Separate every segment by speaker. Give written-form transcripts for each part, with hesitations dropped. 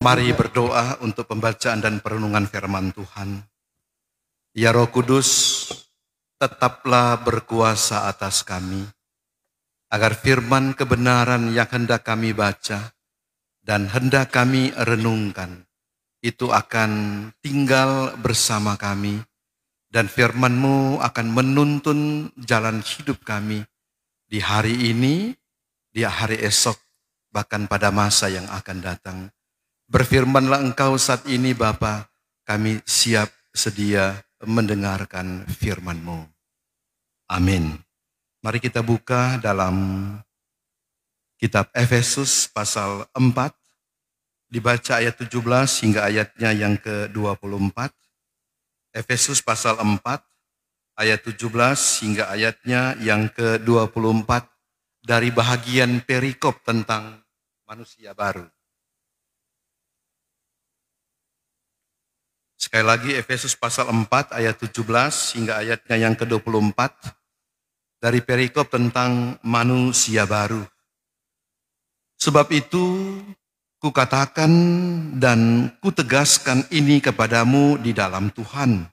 Speaker 1: Mari berdoa untuk pembacaan dan perenungan firman Tuhan. Ya Roh Kudus, tetaplah berkuasa atas kami, agar firman kebenaran yang hendak kami baca dan hendak kami renungkan, itu akan tinggal bersama kami, dan firman-Mu akan menuntun jalan hidup kami di hari ini, di hari esok, bahkan pada masa yang akan datang. Berfirmanlah Engkau saat ini Bapa, kami siap sedia mendengarkan firman-Mu. Amin. Mari kita buka dalam kitab Efesus pasal 4, dibaca ayat 17 hingga ayatnya yang ke-24. Efesus pasal 4, ayat 17 hingga ayatnya yang ke-24 dari bahagian perikop tentang manusia baru. Sekali lagi Efesus pasal 4 ayat 17 hingga ayatnya yang ke-24 dari perikop tentang manusia baru. Sebab itu kukatakan dan kutegaskan ini kepadamu di dalam Tuhan.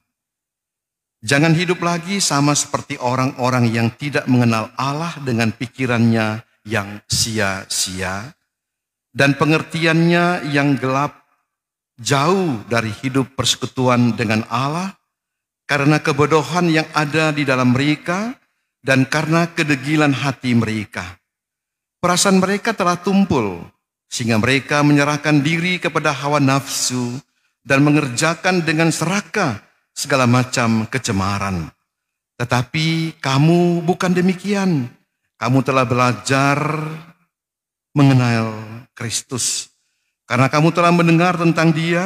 Speaker 1: Jangan hidup lagi sama seperti orang-orang yang tidak mengenal Allah dengan pikirannya yang sia-sia dan pengertiannya yang gelap, jauh dari hidup persekutuan dengan Allah, karena kebodohan yang ada di dalam mereka dan karena kedegilan hati mereka. Perasaan mereka telah tumpul, sehingga mereka menyerahkan diri kepada hawa nafsu dan mengerjakan dengan serakah segala macam kecemaran. Tetapi kamu bukan demikian. Kamu telah belajar mengenal Kristus. Karena kamu telah mendengar tentang Dia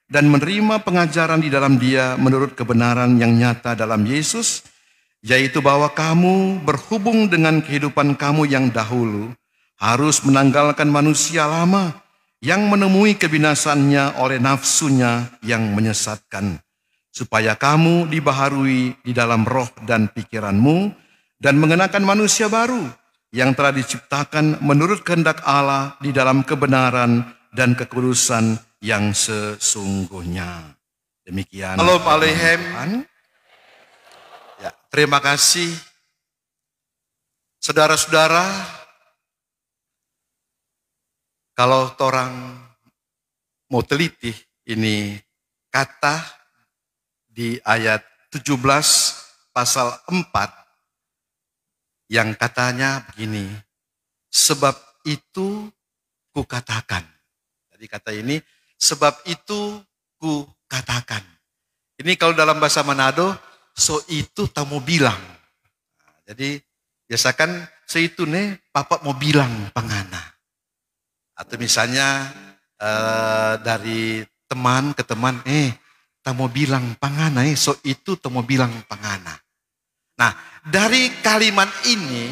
Speaker 1: dan menerima pengajaran di dalam Dia menurut kebenaran yang nyata dalam Yesus, yaitu bahwa kamu berhubung dengan kehidupan kamu yang dahulu harus menanggalkan manusia lama yang menemui kebinasannya oleh nafsunya yang menyesatkan, supaya kamu dibaharui di dalam roh dan pikiranmu dan mengenakan manusia baru yang telah diciptakan menurut kehendak Allah di dalam kebenaran dan kekudusan yang sesungguhnya. Demikian. Halo Pak Lehem. Ya, terima kasih. Saudara-saudara, kalau orang mau teliti ini kata di ayat 17 pasal 4 yang katanya begini, sebab itu kukatakan. Jadi kata ini, sebab itu ku katakan. Ini kalau dalam bahasa Manado, so itu tamu bilang. Nah, jadi biasakan so itu nih papa mau bilang pangana. Atau misalnya dari teman ke teman, tamu bilang pangana, so itu tamu bilang pangana. Nah, dari kalimat ini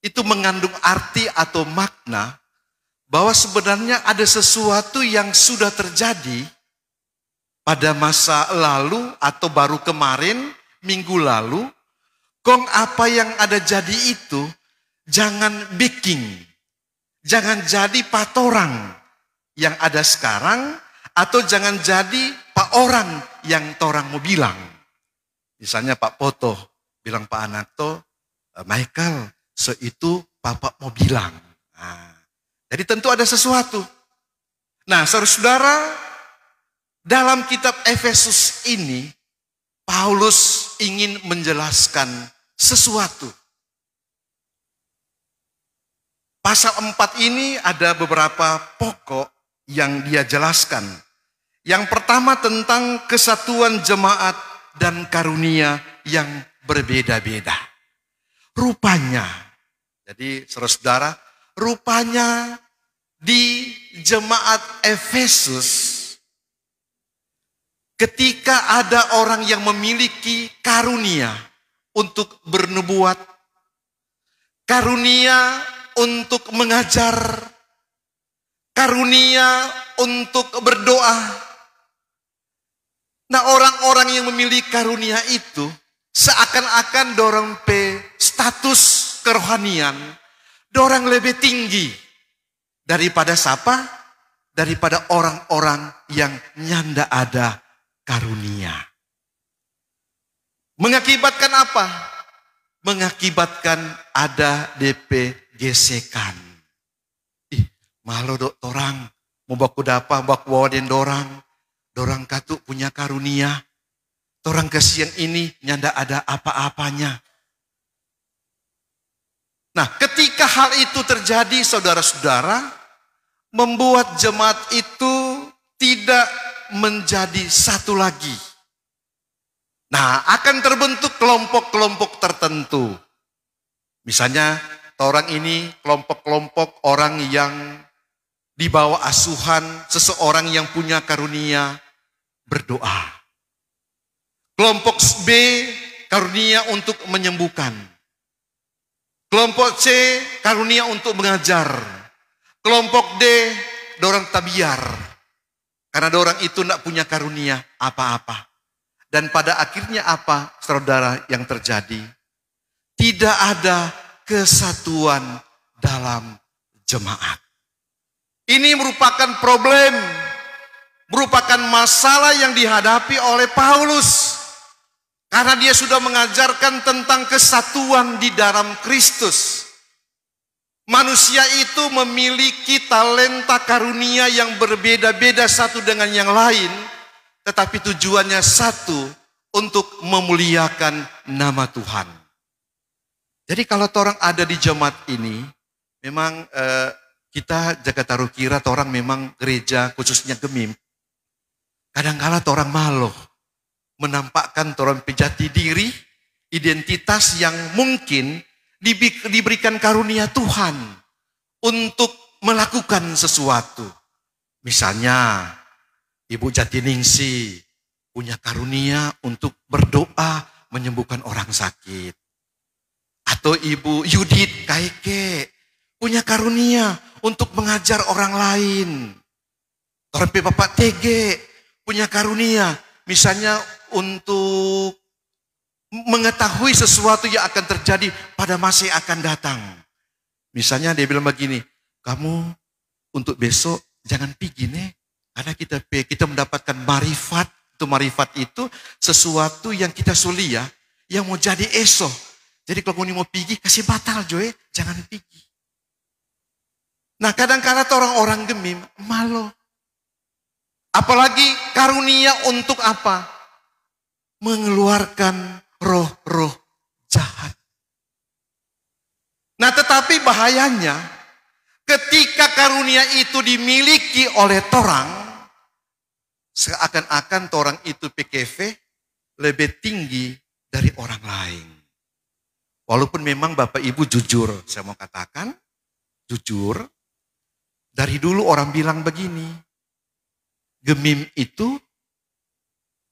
Speaker 1: itu mengandung arti atau makna bahwa sebenarnya ada sesuatu yang sudah terjadi pada masa lalu atau baru kemarin, minggu lalu. Kong apa yang ada jadi itu jangan bikin, jangan jadi patorang yang ada sekarang, atau jangan jadi pak orang yang torang mau bilang. Misalnya Pak Poto bilang Pak Anakto, Michael, so itu Bapak mau bilang. Nah, jadi tentu ada sesuatu. Nah, saudara-saudara, dalam kitab Efesus ini, Paulus ingin menjelaskan sesuatu. Pasal 4 ini ada beberapa pokok yang dia jelaskan. Yang pertama tentang kesatuan jemaat dan karunia yang berbeda-beda. Rupanya, jadi saudara-saudara, rupanya di jemaat Efesus, ketika ada orang yang memiliki karunia untuk bernubuat, karunia untuk mengajar, karunia untuk berdoa. Nah, orang-orang yang memiliki karunia itu seakan-akan dorang pe status kerohanian, dorang lebih tinggi daripada siapa? daripada orang-orang yang nyanda ada karunia. Mengakibatkan apa? Mengakibatkan ada DP gesekan. Ih, malu dok torang, mau baku dapa, baku waden dorang katuk punya karunia. Torang kesian ini nyanda ada apa-apanya. Nah, ketika hal itu terjadi, saudara-saudara, membuat jemaat itu tidak menjadi satu lagi. Nah, akan terbentuk kelompok-kelompok tertentu. Misalnya, orang ini kelompok-kelompok orang yang di bawah asuhan seseorang yang punya karunia berdoa. Kelompok B, karunia untuk menyembuhkan. Kelompok C, karunia untuk mengajar. Kelompok D, dorang tabiar. Karena dorang itu tidak punya karunia apa-apa. Dan pada akhirnya apa, saudara, yang terjadi? Tidak ada kesatuan dalam jemaat. Ini merupakan problem, merupakan masalah yang dihadapi oleh Paulus. Karena dia sudah mengajarkan tentang kesatuan di dalam Kristus. Manusia itu memiliki talenta karunia yang berbeda-beda satu dengan yang lain. Tetapi tujuannya satu, untuk memuliakan nama Tuhan. Jadi kalau orang ada di jemaat ini, memang kita jaga taruh kira orang memang gereja khususnya Gemim. Kadang-kala orang malu menampakkan orang pejati diri, identitas yang mungkin diberikan karunia Tuhan untuk melakukan sesuatu. Misalnya, Ibu Jatiningsi punya karunia untuk berdoa menyembuhkan orang sakit. Atau Ibu Yudit Kaike punya karunia untuk mengajar orang lain. Orang Bapak TG punya karunia misalnya untuk mengetahui sesuatu yang akan terjadi pada masa yang akan datang. Misalnya dia bilang begini, kamu untuk besok jangan pergi nih. Karena kita mendapatkan marifat. Itu marifat itu sesuatu yang kita sulia, yang mau jadi esok. Jadi kalau kamu mau pergi, kasih batal Joy, jangan pergi. Nah kadang-kadang orang-orang Gemim malu. Apalagi karunia untuk apa? Mengeluarkan roh-roh jahat. Nah tetapi bahayanya, ketika karunia itu dimiliki oleh orang, seakan-akan orang itu PKV lebih tinggi dari orang lain. Walaupun memang Bapak Ibu jujur, saya mau katakan, jujur, dari dulu orang bilang begini, Gemim itu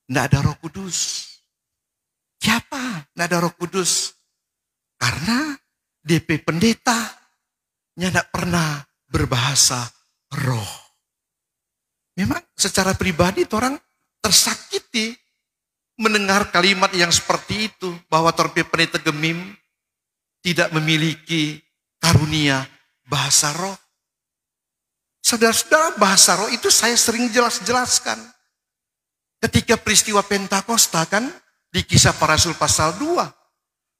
Speaker 1: tidak ada Roh Kudus. Siapa? Tidak ada Roh Kudus. Karena DP pendeta tidak pernah berbahasa roh. Memang secara pribadi orang tersakiti mendengar kalimat yang seperti itu. Bahwa torpe pendeta Gemim tidak memiliki karunia bahasa roh. Saudara-saudara, bahasa roh itu saya sering jelaskan. Ketika peristiwa Pentakosta kan di Kisah Para Rasul pasal 2.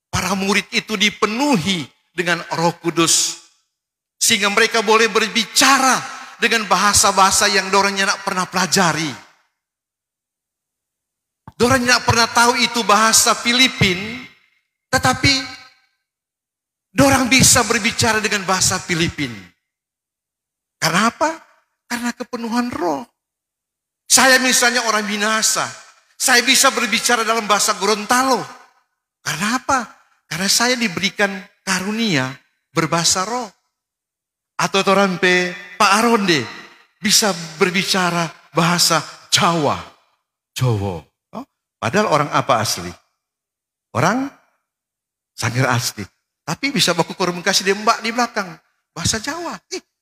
Speaker 1: Para murid itu dipenuhi dengan Roh Kudus. Sehingga mereka boleh berbicara dengan bahasa-bahasa yang dorangnya tidak pernah pelajari. Dorangnya tidak pernah tahu itu bahasa Filipin, tetapi dorang bisa berbicara dengan bahasa Filipin. Karena apa? Karena kepenuhan roh. Saya misalnya orang Minahasa, saya bisa berbicara dalam bahasa Gorontalo. Karena apa? Karena saya diberikan karunia berbahasa roh. Atau orang Pak Aronde bisa berbicara bahasa Jawa. Jawa. Oh, padahal orang apa asli? Orang Sangir asli. Tapi bisa baku komunikasi mbak di belakang. Bahasa Jawa.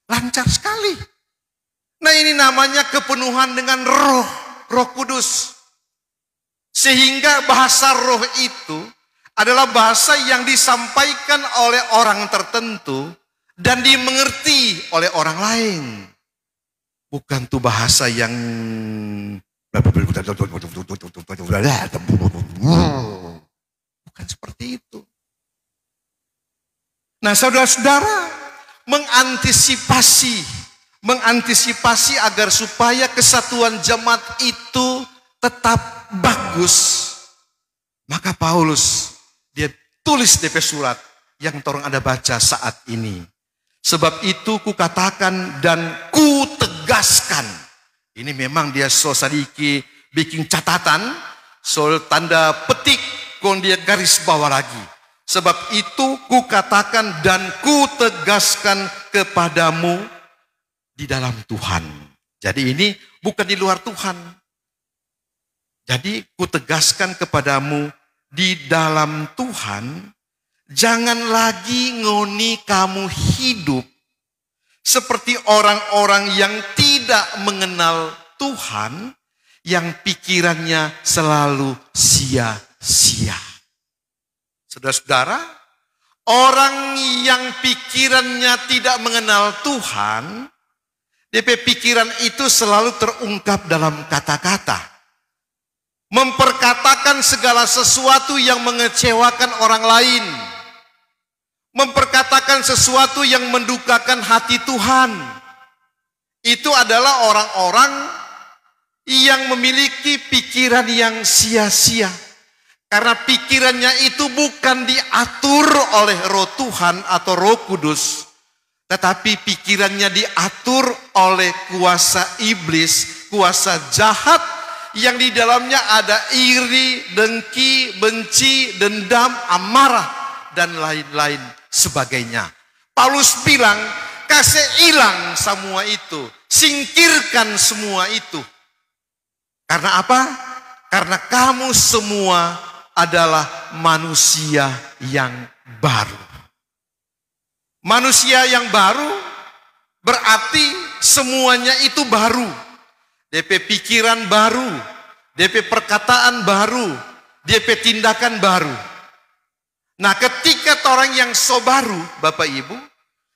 Speaker 1: Lancar sekali. Nah ini namanya kepenuhan dengan roh kudus. Sehingga bahasa roh itu adalah bahasa yang disampaikan oleh orang tertentu dan dimengerti oleh orang lain. Bukan tuh bahasa yang bukan seperti itu. Nah, saudara-saudara, mengantisipasi agar supaya kesatuan jemaat itu tetap bagus, maka Paulus dia tulis DP surat yang torang ada baca saat ini. Sebab itu kukatakan dan kutegaskan. Ini memang dia so sadiki bikin catatan, so tanda petik, kon dia garis bawah lagi. Sebab itu kukatakan dan kutegaskan kepadamu di dalam Tuhan. Jadi ini bukan di luar Tuhan. Jadi kutegaskan kepadamu di dalam Tuhan, jangan lagi ngoni kamu hidup seperti orang-orang yang tidak mengenal Tuhan, yang pikirannya selalu sia-sia. Saudara-saudara, orang yang pikirannya tidak mengenal Tuhan, DP pikiran itu selalu terungkap dalam kata-kata. Memperkatakan segala sesuatu yang mengecewakan orang lain. Memperkatakan sesuatu yang mendukakan hati Tuhan. Itu adalah orang-orang yang memiliki pikiran yang sia-sia. Karena pikirannya itu bukan diatur oleh Roh Tuhan atau Roh Kudus, tetapi pikirannya diatur oleh kuasa iblis, kuasa jahat, yang di dalamnya ada iri, dengki, benci, dendam, amarah, dan lain-lain sebagainya. Paulus bilang, kasih hilang semua itu, singkirkan semua itu. Karena apa? Karena kamu semua adalah manusia yang baru. Manusia yang baru berarti semuanya itu baru. DP pikiran baru, DP perkataan baru, DP tindakan baru. Nah, ketika orang yang so baru, Bapak Ibu,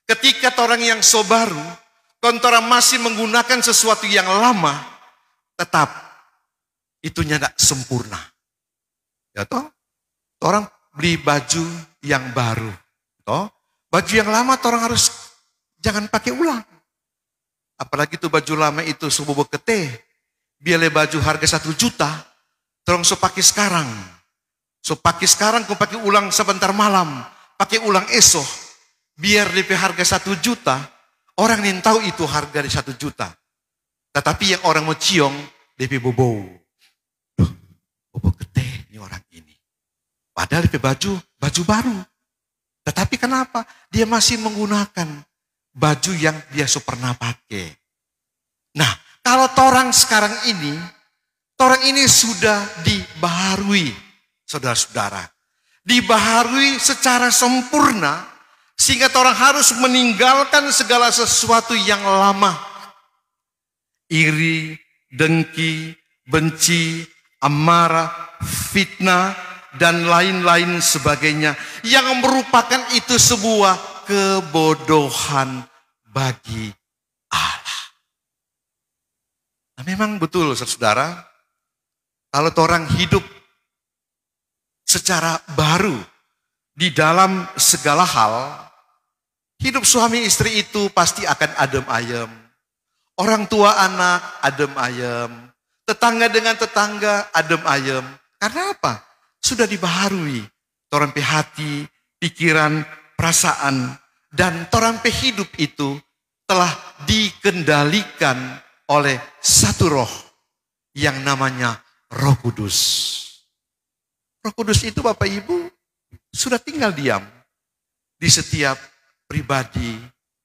Speaker 1: ketika orang yang so baru, kontora masih menggunakan sesuatu yang lama, tetap itunya tidak sempurna. Ya toh, orang beli baju yang baru, toh, baju yang lama orang harus jangan pakai ulang. Apalagi itu baju lama itu subuh kete, biar baju harga 1 juta, orang so pakai sekarang. So pakai sekarang, kau pakai ulang sebentar malam, pakai ulang esok, biar DP harga 1 juta, orang yang tahu itu harga di 1 juta. Tetapi yang orang mau ciong, DP bobo. Duh, bobo kete ini orang ini. Padahal DP baju baru. Tetapi kenapa? Dia masih menggunakan baju yang dia so pernah pakai. Nah, kalau orang sekarang ini, orang ini sudah dibaharui, saudara-saudara. Dibaharui secara sempurna, sehingga orang harus meninggalkan segala sesuatu yang lama. Iri, dengki, benci, amarah, fitnah, dan lain-lain sebagainya. Yang merupakan itu sebuah kebodohan bagi Allah. Nah, memang betul saudara, kalau orang hidup secara baru di dalam segala hal, hidup suami istri itu pasti akan adem ayem. Orang tua anak adem ayem. Tetangga dengan tetangga adem ayem. Karena apa? Sudah dibaharui. Orang pe hati, pikiran, perasaan, dan orang pe hidup itu telah dikendalikan oleh satu roh yang namanya Roh Kudus. Roh Kudus itu Bapak Ibu sudah tinggal diam di setiap pribadi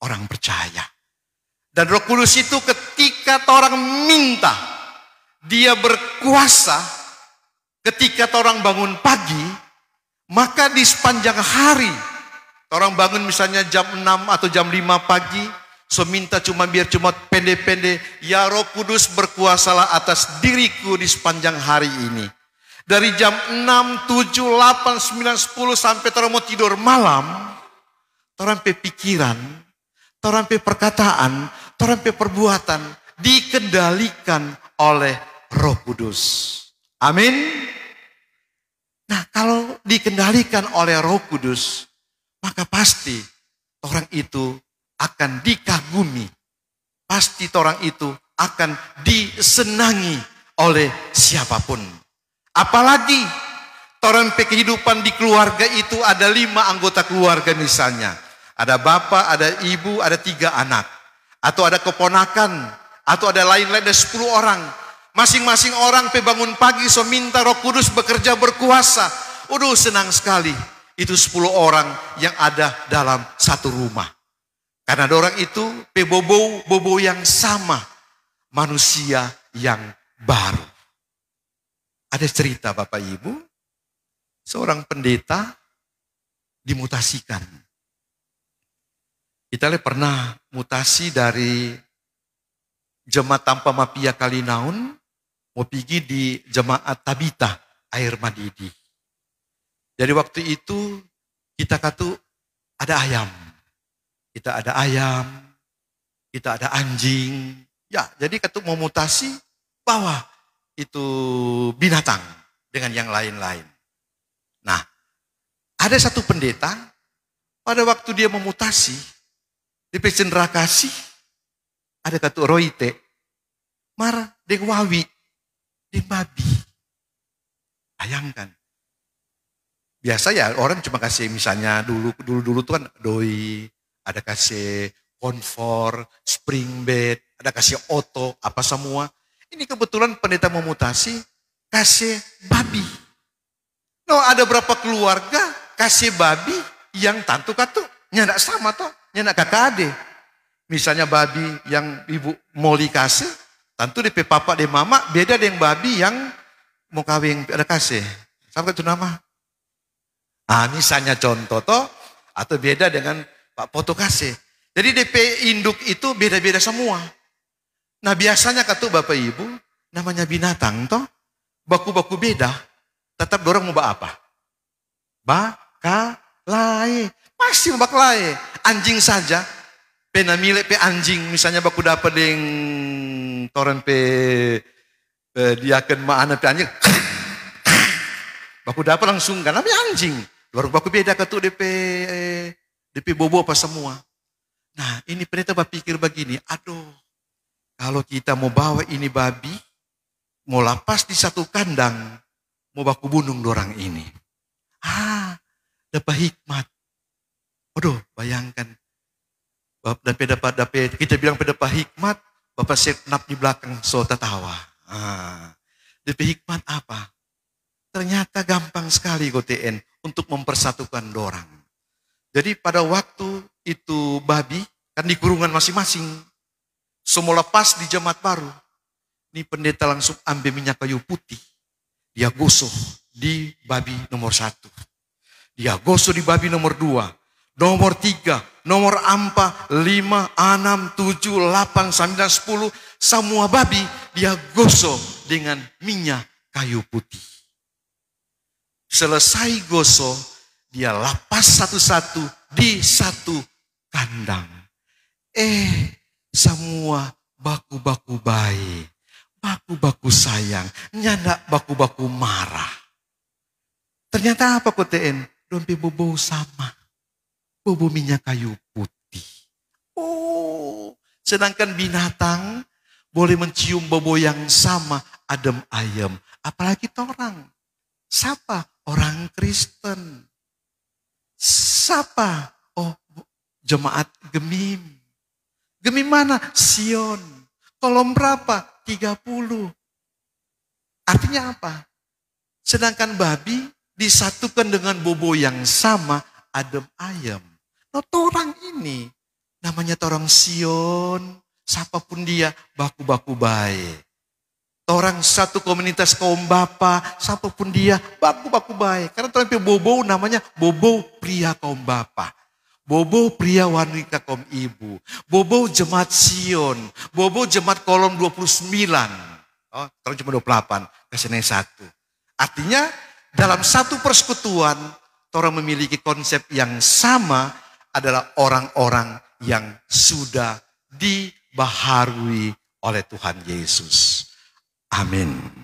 Speaker 1: orang percaya. Dan Roh Kudus itu ketika orang minta, dia berkuasa. Ketika orang bangun pagi, maka di sepanjang hari, orang bangun misalnya jam 6 atau jam 5 pagi, so minta biar cuma pendek-pendek, ya Roh Kudus berkuasalah atas diriku di sepanjang hari ini. Dari jam 6, 7, 8, 9, 10 sampai orang mau tidur malam, orang pe pikiran, orang pe perkataan, orang pe perbuatan, dikendalikan oleh Roh Kudus. Amin. Nah, kalau dikendalikan oleh Roh Kudus, maka pasti orang itu akan dikagumi. Pasti orang itu akan disenangi oleh siapapun. Apalagi orang kehidupan di keluarga itu ada 5 anggota keluarga misalnya. Ada bapak, ada ibu, ada 3 anak. Atau ada keponakan, atau ada lain-lain, ada 10 orang. Masing-masing orang bangun pagi so minta Roh Kudus bekerja berkuasa. Waduh, senang sekali. Itu 10 orang yang ada dalam satu rumah. Karena ada orang itu bobo yang sama. Manusia yang baru. Ada cerita Bapak Ibu. Seorang pendeta dimutasikan. Kita pernah mutasi dari jemaat tanpa mapia Kalinaun. Mau pergi di jemaat Tabita Air Madidi. Jadi waktu itu kita kata ada ayam. Kita ada ayam, kita ada anjing. Ya, jadi kata mau mutasi, bawa itu binatang dengan yang lain-lain. Nah, ada satu pendeta, pada waktu dia memutasi, di Pecendera Kasih, ada kata roite, marah, deng wawi, deng babi. Bayangkan. Biasa ya orang cuma kasih misalnya dulu tuh kan doi, ada kasih konfor, spring bed, ada kasih oto, apa semua. Ini kebetulan pendeta memutasi, kasih babi. No, ada berapa keluarga kasih babi yang tantu katu, nyandak sama toh, nyandak kakak ade. Misalnya babi yang ibu Moli kasih, tentu di papa di mama beda dengan babi yang mau kawin ada kasih. Sama itu nama. Misalnya contoh toh, atau beda dengan Pak Poto kasih. Jadi DP induk itu beda-beda semua. Nah biasanya kata Bapak Ibu, namanya binatang toh, baku-baku beda, tetap dorang mau apa? Bakalai, pasti mau bakalai. Anjing saja, penamile pe anjing, misalnya baku dapat deng toren diaken maana pe anjing, baku dapat langsung kan namanya anjing. Baru baku beda kata DP bobo apa semua. Nah ini pendeta berpikir begini, aduh kalau kita mau bawa ini babi, mau lapas di satu kandang, mau baku bunuh dorang ini. Dapat hikmat. Aduh bayangkan, dapat kita bilang dapat hikmat, Bapak senap di belakang so tertawa. Dapat hikmat apa? Ternyata gampang sekali GTN untuk mempersatukan dorang. Jadi pada waktu itu babi kan di kurungan masing-masing. Semua lepas di jemaat baru. Ini pendeta langsung ambil minyak kayu putih. Dia gosok di babi nomor 1. Dia gosok di babi nomor 2. Nomor 3, nomor 4, 5, 6, 7, 8, 9, 10. Semua babi dia gosok dengan minyak kayu putih. Selesai gosok, dia lapas satu-satu di satu kandang. Semua baku-baku baik, baku-baku sayang, nyandak baku-baku marah. Ternyata apa KTN? Dompe bobo sama, bobo minyak kayu putih. Sedangkan binatang boleh mencium bobo yang sama, adem ayem. Apalagi orang. Siapa? Orang Kristen. Siapa? Jemaat Gemim. Gemim mana? Sion. Kolom berapa? 30. Artinya apa? Sedangkan babi disatukan dengan bobo yang sama, adem ayem. Orang ini namanya orang Sion. Siapapun dia, baku-baku baik. Orang satu komunitas kaum bapa, siapapun dia, baku-baku baik. Karena orang bobo namanya bobo pria kaum bapa. Bobo pria wanita kaum ibu. Bobo jemaat Sion. Bobo jemaat kolom 29. Kalau cuma 28, kasihnya 1. Artinya dalam satu persekutuan, orang memiliki konsep yang sama adalah orang-orang yang sudah dibaharui oleh Tuhan Yesus. Amin.